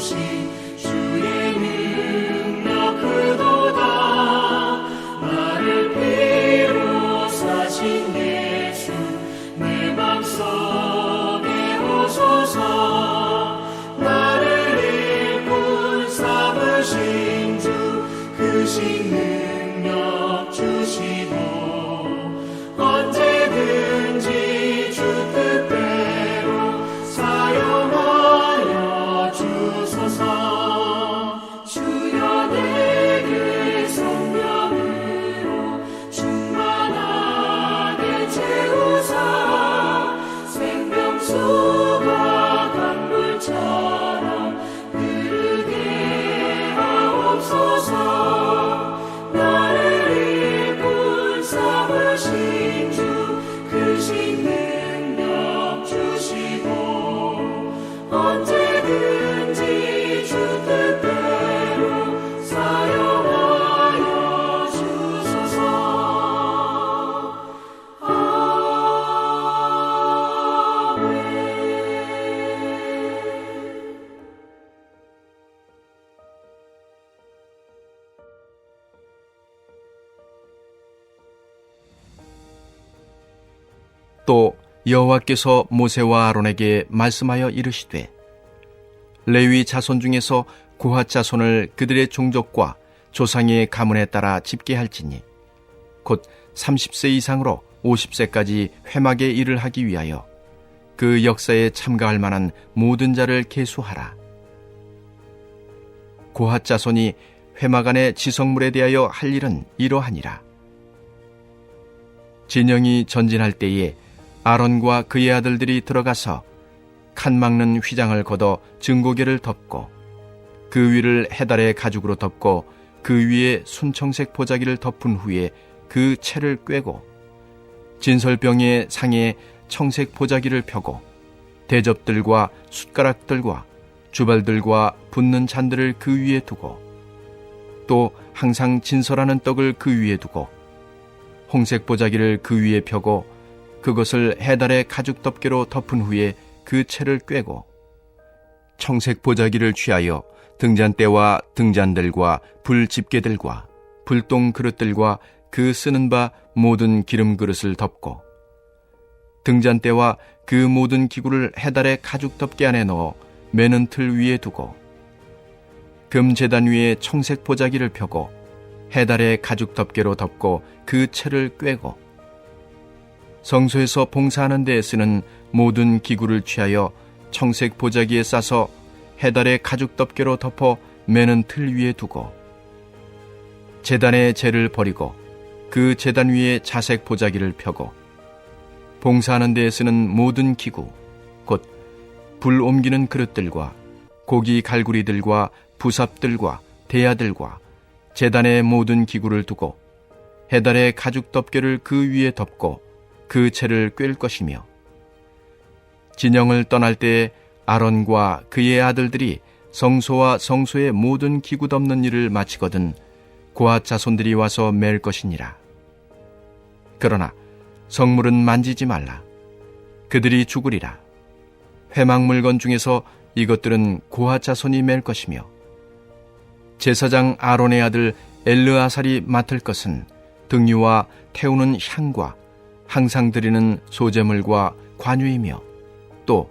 삼으신 주의 능력 크도다. 나를 피로 사신 예수 내 맘속에 오소서. 나를 일꾼 삼으신 주 크신 능력 주시고 언제든지 주 뜻대로 사용하여 주소서. 주여 내게 성령으로 충만하게 채우사 생명수가 강물처럼 흐르게 하옵소서. 나를 일꾼 삼으신 주 크신 능력 주시고 언제든지 주 뜻대로 사용하여 주소서. 아멘. 또 여호와께서 모세와 아론에게 말씀하여 이르시되 레위 자손 중에서 고핫 자손을 그들의 종족과 조상의 가문에 따라 집계할지니 곧 30세 이상으로 50세까지 회막의 일을 하기 위하여 그 역사에 참가할 만한 모든 자를 계수하라. 고핫 자손이 회막 안의 지성물에 대하여 할 일은 이러하니라. 진영이 전진할 때에 아론과 그의 아들들이 들어가서 칸 막는 휘장을 걷어 증거계를 덮고 그 위를 해달의 가죽으로 덮고 그 위에 순청색 보자기를 덮은 후에 그 채를 꿰고 진설병의 상에 청색 보자기를 펴고 대접들과 숟가락들과 주발들과 붓는 잔들을 그 위에 두고 또 항상 진설하는 떡을 그 위에 두고 홍색 보자기를 그 위에 펴고 그것을 해달의 가죽 덮개로 덮은 후에 그 채를 꿰고 청색 보자기를 취하여 등잔대와 등잔들과 불 집게들과 불똥 그릇들과 그 쓰는 바 모든 기름 그릇을 덮고 등잔대와 그 모든 기구를 해달의 가죽 덮개 안에 넣어 매는 틀 위에 두고 금 제단 위에 청색 보자기를 펴고 해달의 가죽 덮개로 덮고 그 채를 꿰고 성소에서 봉사하는 데에 쓰는 모든 기구를 취하여 청색 보자기에 싸서 해달의 가죽 덮개로 덮어 매는 틀 위에 두고 제단의 재를 버리고 그 제단 위에 자색 보자기를 펴고 봉사하는 데에 쓰는 모든 기구 곧 불 옮기는 그릇들과 고기 갈구리들과 부삽들과 대야들과 제단의 모든 기구를 두고 해달의 가죽 덮개를 그 위에 덮고 그 채를 꿰을 것이며 진영을 떠날 때에 아론과 그의 아들들이 성소와 성소의 모든 기구 덮는 일을 마치거든 고핫 자손들이 와서 맬 것이니라. 그러나 성물은 만지지 말라. 그들이 죽으리라. 회막 물건 중에서 이것들은 고핫 자손이 맬 것이며 제사장 아론의 아들 엘르아살이 맡을 것은 등유와 태우는 향과 항상 드리는 소제물과 관유이며 또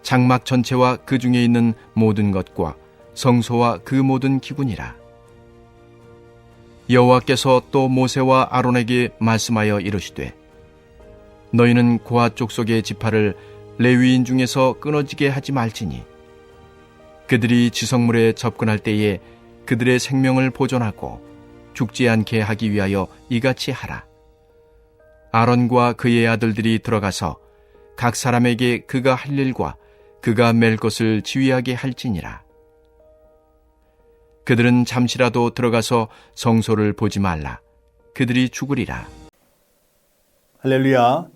장막 전체와 그 중에 있는 모든 것과 성소와 그 모든 기구니라. 여호와께서 또 모세와 아론에게 말씀하여 이르시되 너희는 고핫 족속의 지파를 레위인 중에서 끊어지게 하지 말지니 그들이 지성물에 접근할 때에 그들의 생명을 보존하고 죽지 않게 하기 위하여 이같이 하라. 아론과 그의 아들들이 들어가서 각 사람에게 그가 할 일과 그가 맬 것을 지휘하게 할지니라. 그들은 잠시라도 들어가서 성소를 보지 말라. 그들이 죽으리라. 할렐루야.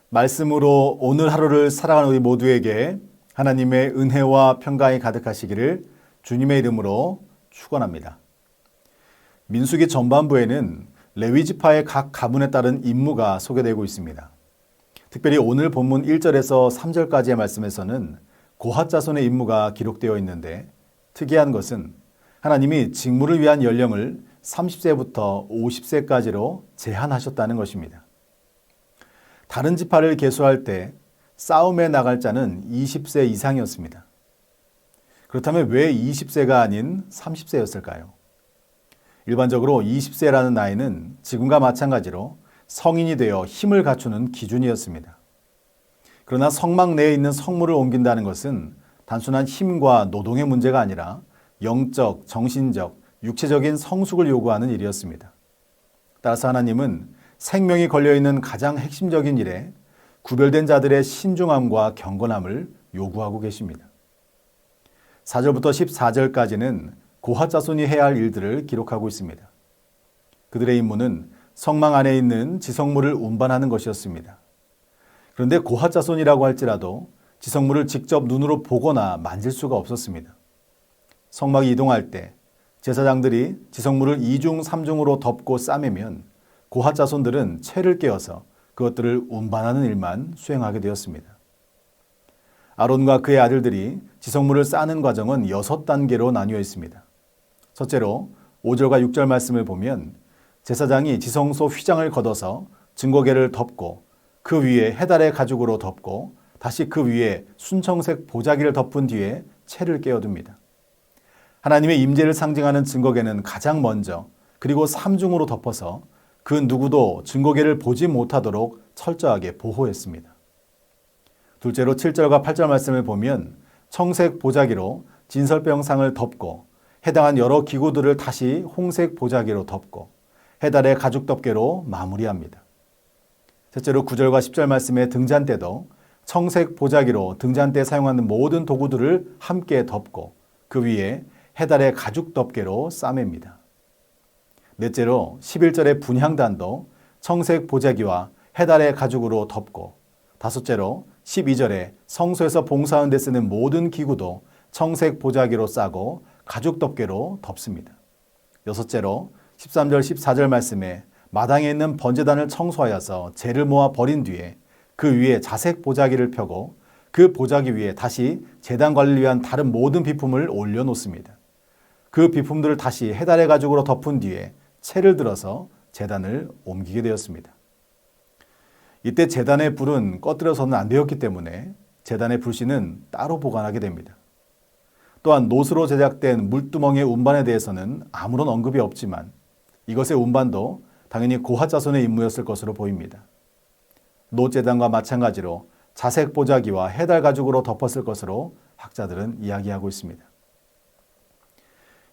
말씀으로 오늘 하루를 살아가는 우리 모두에게 하나님의 은혜와 평강이 가득하시기를 주님의 이름으로 축원합니다. 민수기 전반부에는 레위 지파의 각 가문에 따른 임무가 소개되고 있습니다. 특별히 오늘 본문 1절에서 3절까지의 말씀에서는 고핫 자손의 임무가 기록되어 있는데 특이한 것은 하나님이 직무를 위한 연령을 30세부터 50세까지로 제한하셨다는 것입니다. 다른 지파를 계수할 때 싸움에 나갈 자는 20세 이상이었습니다. 그렇다면 왜 20세가 아닌 30세였을까요? 일반적으로 20세라는 나이는 지금과 마찬가지로 성인이 되어 힘을 갖추는 기준이었습니다. 그러나 성막 내에 있는 성물을 옮긴다는 것은 단순한 힘과 노동의 문제가 아니라 영적, 정신적, 육체적인 성숙을 요구하는 일이었습니다. 따라서 하나님은 생명이 걸려있는 가장 핵심적인 일에 구별된 자들의 신중함과 경건함을 요구하고 계십니다. 4절부터 14절까지는 고핫 자손이 해야 할 일들을 기록하고 있습니다. 그들의 임무는 성막 안에 있는 지성물을 운반하는 것이었습니다. 그런데 고핫 자손이라고 할지라도 지성물을 직접 눈으로 보거나 만질 수가 없었습니다. 성막이 이동할 때 제사장들이 지성물을 2중, 3중으로 덮고 싸매면 고핫 자손들은 채를 깨어서 그것들을 운반하는 일만 수행하게 되었습니다. 아론과 그의 아들들이 지성물을 싸는 과정은 6단계로 나뉘어 있습니다. 첫째로 5절과 6절 말씀을 보면 제사장이 지성소 휘장을 걷어서 증거궤를 덮고 그 위에 해달의 가죽으로 덮고 다시 그 위에 순청색 보자기를 덮은 뒤에 채를 깨어둡니다. 하나님의 임재를 상징하는 증거궤는 가장 먼저 그리고 3중으로 덮어서 그 누구도 증거궤를 보지 못하도록 철저하게 보호했습니다. 둘째로 7절과 8절 말씀을 보면 청색 보자기로 진설병상을 덮고 해당한 여러 기구들을 다시 홍색 보자기로 덮고 해달의 가죽 덮개로 마무리합니다. 셋째로 9절과 10절 말씀의 등잔대도 청색 보자기로 등잔대에 사용하는 모든 도구들을 함께 덮고 그 위에 해달의 가죽 덮개로 싸맵니다. 넷째로 11절의 분향단도 청색 보자기와 해달의 가죽으로 덮고 다섯째로 12절에 성소에서 봉사하는 데 쓰는 모든 기구도 청색 보자기로 싸고 가죽 덮개로 덮습니다. 여섯째로 13절 14절 말씀에 마당에 있는 번제단을 청소하여서 재를 모아 버린 뒤에 그 위에 자색 보자기를 펴고 그 보자기 위에 다시 제단 관리를 위한 다른 모든 비품을 올려놓습니다. 그 비품들을 다시 해달의 가죽으로 덮은 뒤에 채를 들어서 제단을 옮기게 되었습니다. 이때 제단의 불은 꺼뜨려서는 안 되었기 때문에 제단의 불씨는 따로 보관하게 됩니다. 또한 노스로 제작된 물두멍의 운반에 대해서는 아무런 언급이 없지만 이것의 운반도 당연히 고핫 자손의 임무였을 것으로 보입니다. 노제단과 마찬가지로 자색 보자기와 해달 가죽으로 덮었을 것으로 학자들은 이야기하고 있습니다.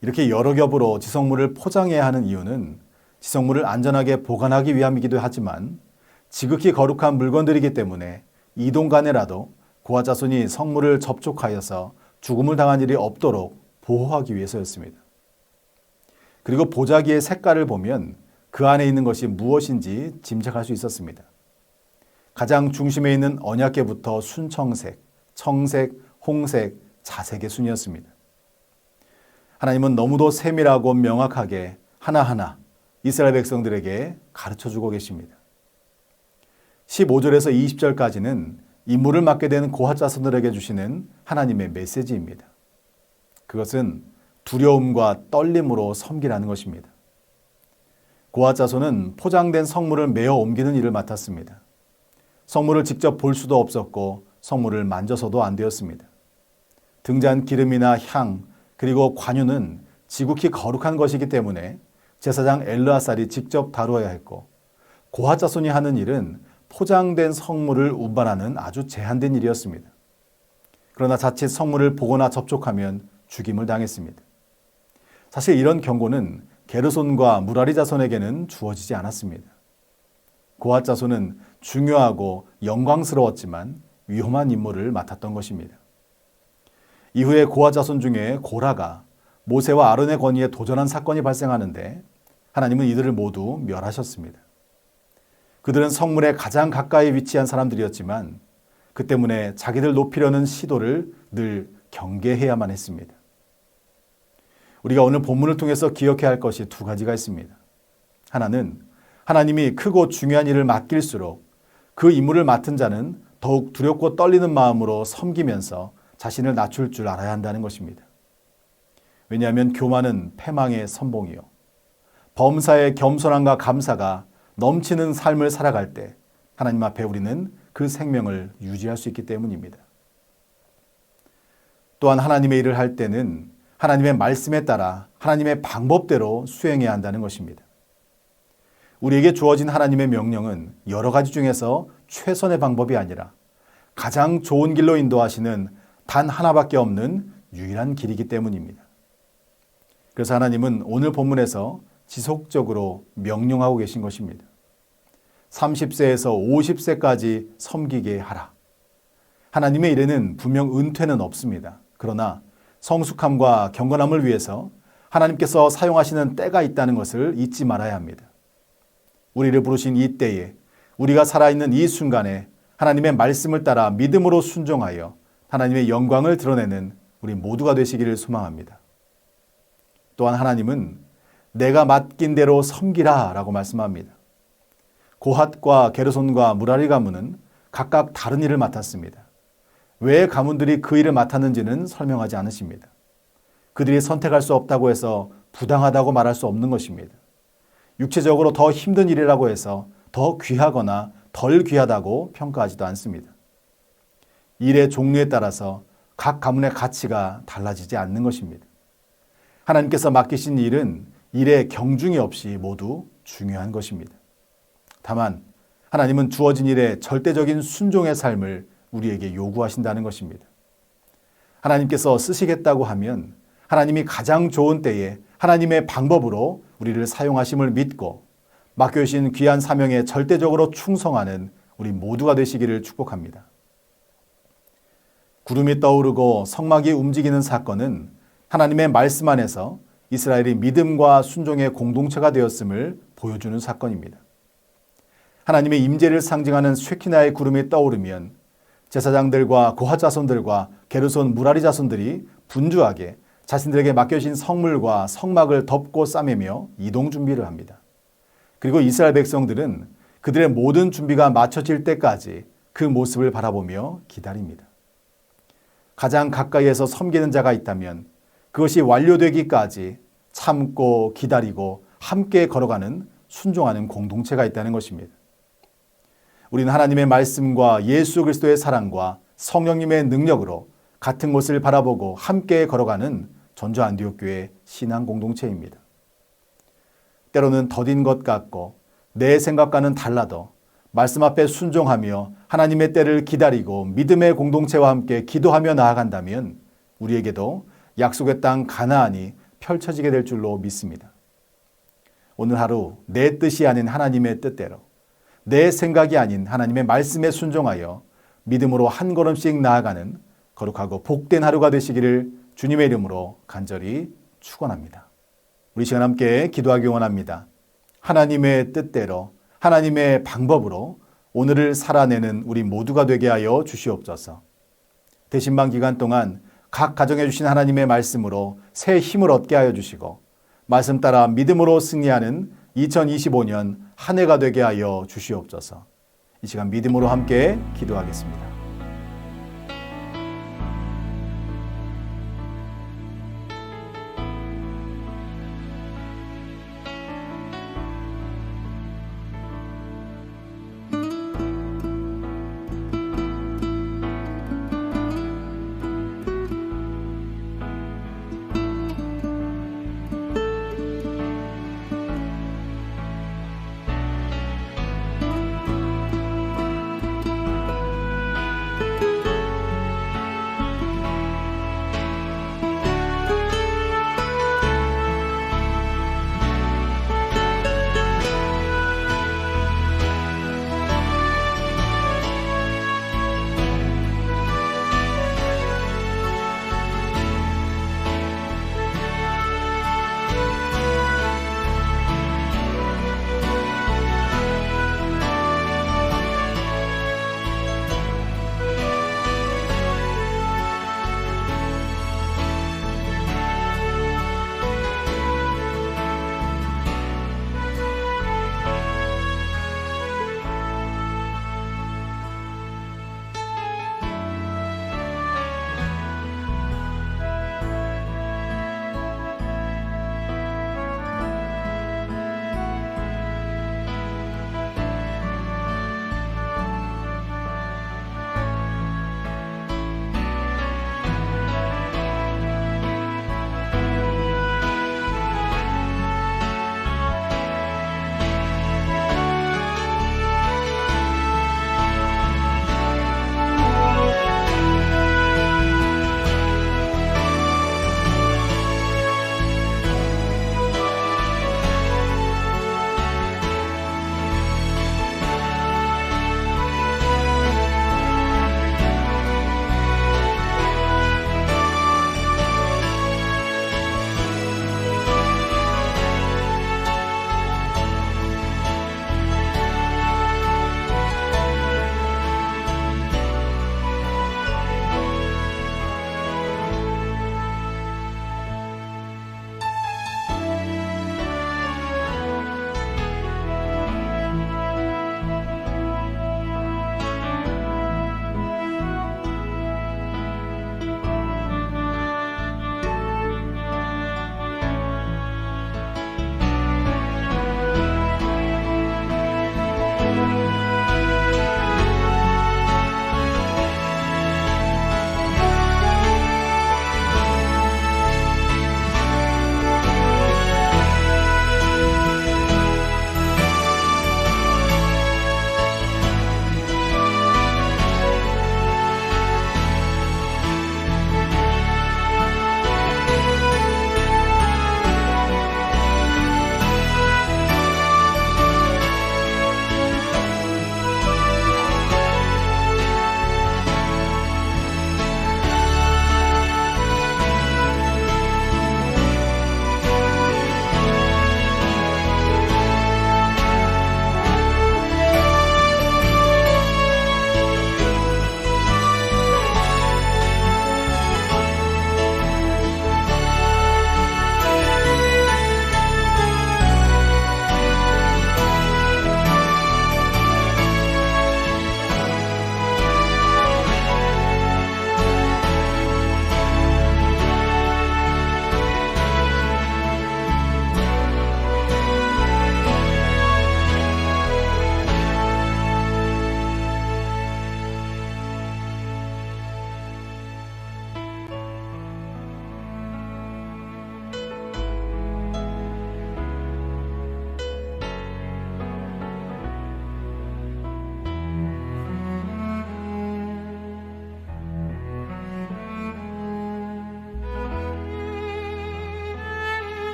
이렇게 여러 겹으로 지성물을 포장해야 하는 이유는 지성물을 안전하게 보관하기 위함이기도 하지만 지극히 거룩한 물건들이기 때문에 이동 간에라도 고핫 자손이 성물을 접촉하여서 죽음을 당한 일이 없도록 보호하기 위해서였습니다. 그리고 보자기의 색깔을 보면 그 안에 있는 것이 무엇인지 짐작할 수 있었습니다. 가장 중심에 있는 언약궤부터 순청색, 청색, 홍색, 자색의 순이었습니다. 하나님은 너무도 세밀하고 명확하게 하나하나 이스라엘 백성들에게 가르쳐주고 계십니다. 15절에서 20절까지는 임무를 맡게 되는 고핫 자손들에게 주시는 하나님의 메시지입니다. 그것은 두려움과 떨림으로 섬기라는 것입니다. 고핫 자손은 포장된 성물을 메어 옮기는 일을 맡았습니다. 성물을 직접 볼 수도 없었고 성물을 만져서도 안 되었습니다. 등잔 기름이나 향 그리고 관유는 지극히 거룩한 것이기 때문에 제사장 엘르아살이 직접 다루어야 했고 고핫 자손이 하는 일은 포장된 성물을 운반하는 아주 제한된 일이었습니다. 그러나 자칫 성물을 보거나 접촉하면 죽임을 당했습니다. 사실 이런 경고는 게르손과 무라리 자손에게는 주어지지 않았습니다. 고핫 자손은 중요하고 영광스러웠지만 위험한 임무를 맡았던 것입니다. 이후에 고핫 자손 중에 고라가 모세와 아론의 권위에 도전한 사건이 발생하는데 하나님은 이들을 모두 멸하셨습니다. 그들은 성물에 가장 가까이 위치한 사람들이었지만 그 때문에 자기들 높이려는 시도를 늘 경계해야만 했습니다. 우리가 오늘 본문을 통해서 기억해야 할 것이 두 가지가 있습니다. 하나는 하나님이 크고 중요한 일을 맡길수록 그 임무를 맡은 자는 더욱 두렵고 떨리는 마음으로 섬기면서 자신을 낮출 줄 알아야 한다는 것입니다. 왜냐하면 교만은 패망의 선봉이요. 범사의 겸손함과 감사가 넘치는 삶을 살아갈 때 하나님 앞에 우리는 그 생명을 유지할 수 있기 때문입니다. 또한 하나님의 일을 할 때는 하나님의 말씀에 따라 하나님의 방법대로 수행해야 한다는 것입니다. 우리에게 주어진 하나님의 명령은 여러 가지 중에서 최선의 방법이 아니라 가장 좋은 길로 인도하시는 단 하나밖에 없는 유일한 길이기 때문입니다. 그래서 하나님은 오늘 본문에서 지속적으로 명령하고 계신 것입니다. 30세에서 50세까지 섬기게 하라. 하나님의 일에는 분명 은퇴는 없습니다. 그러나 성숙함과 경건함을 위해서 하나님께서 사용하시는 때가 있다는 것을 잊지 말아야 합니다. 우리를 부르신 이 때에 우리가 살아있는 이 순간에 하나님의 말씀을 따라 믿음으로 순종하여 하나님의 영광을 드러내는 우리 모두가 되시기를 소망합니다. 또한 하나님은 내가 맡긴 대로 섬기라 라고 말씀합니다. 고핫과 게르손과 무라리 가문은 각각 다른 일을 맡았습니다. 왜 가문들이 그 일을 맡았는지는 설명하지 않으십니다. 그들이 선택할 수 없다고 해서 부당하다고 말할 수 없는 것입니다. 육체적으로 더 힘든 일이라고 해서 더 귀하거나 덜 귀하다고 평가하지도 않습니다. 일의 종류에 따라서 각 가문의 가치가 달라지지 않는 것입니다. 하나님께서 맡기신 일은 일의 경중이 없이 모두 중요한 것입니다. 다만 하나님은 주어진 일에 절대적인 순종의 삶을 우리에게 요구하신다는 것입니다. 하나님께서 쓰시겠다고 하면 하나님이 가장 좋은 때에 하나님의 방법으로 우리를 사용하심을 믿고 맡겨주신 귀한 사명에 절대적으로 충성하는 우리 모두가 되시기를 축복합니다. 구름이 떠오르고 성막이 움직이는 사건은 하나님의 말씀 안에서 이스라엘이 믿음과 순종의 공동체가 되었음을 보여주는 사건입니다. 하나님의 임재를 상징하는 쉐키나의 구름이 떠오르면 제사장들과 고핫 자손들과 게르손 무라리 자손들이 분주하게 자신들에게 맡겨진 성물과 성막을 덮고 싸매며 이동 준비를 합니다. 그리고 이스라엘 백성들은 그들의 모든 준비가 마쳐질 때까지 그 모습을 바라보며 기다립니다. 가장 가까이에서 섬기는 자가 있다면 그것이 완료되기까지 참고 기다리고 함께 걸어가는 순종하는 공동체가 있다는 것입니다. 우리는 하나님의 말씀과 예수 그리스도의 사랑과 성령님의 능력으로 같은 곳을 바라보고 함께 걸어가는 전주 안디옥 교회 신앙 공동체입니다. 때로는 더딘 것 같고 내 생각과는 달라도 말씀 앞에 순종하며 하나님의 때를 기다리고 믿음의 공동체와 함께 기도하며 나아간다면 우리에게도 약속의 땅 가나안이 펼쳐지게 될 줄로 믿습니다. 오늘 하루 내 뜻이 아닌 하나님의 뜻대로 내 생각이 아닌 하나님의 말씀에 순종하여 믿음으로 한 걸음씩 나아가는 거룩하고 복된 하루가 되시기를 주님의 이름으로 간절히 축원합니다. 우리 시간 함께 기도하기 원합니다. 하나님의 뜻대로 하나님의 방법으로 오늘을 살아내는 우리 모두가 되게 하여 주시옵소서. 대신방 기간 동안 각 가정에 주신 하나님의 말씀으로 새 힘을 얻게 하여 주시고 말씀 따라 믿음으로 승리하는 2025년 한 해가 되게 하여 주시옵소서. 이 시간 믿음으로 함께 기도하겠습니다.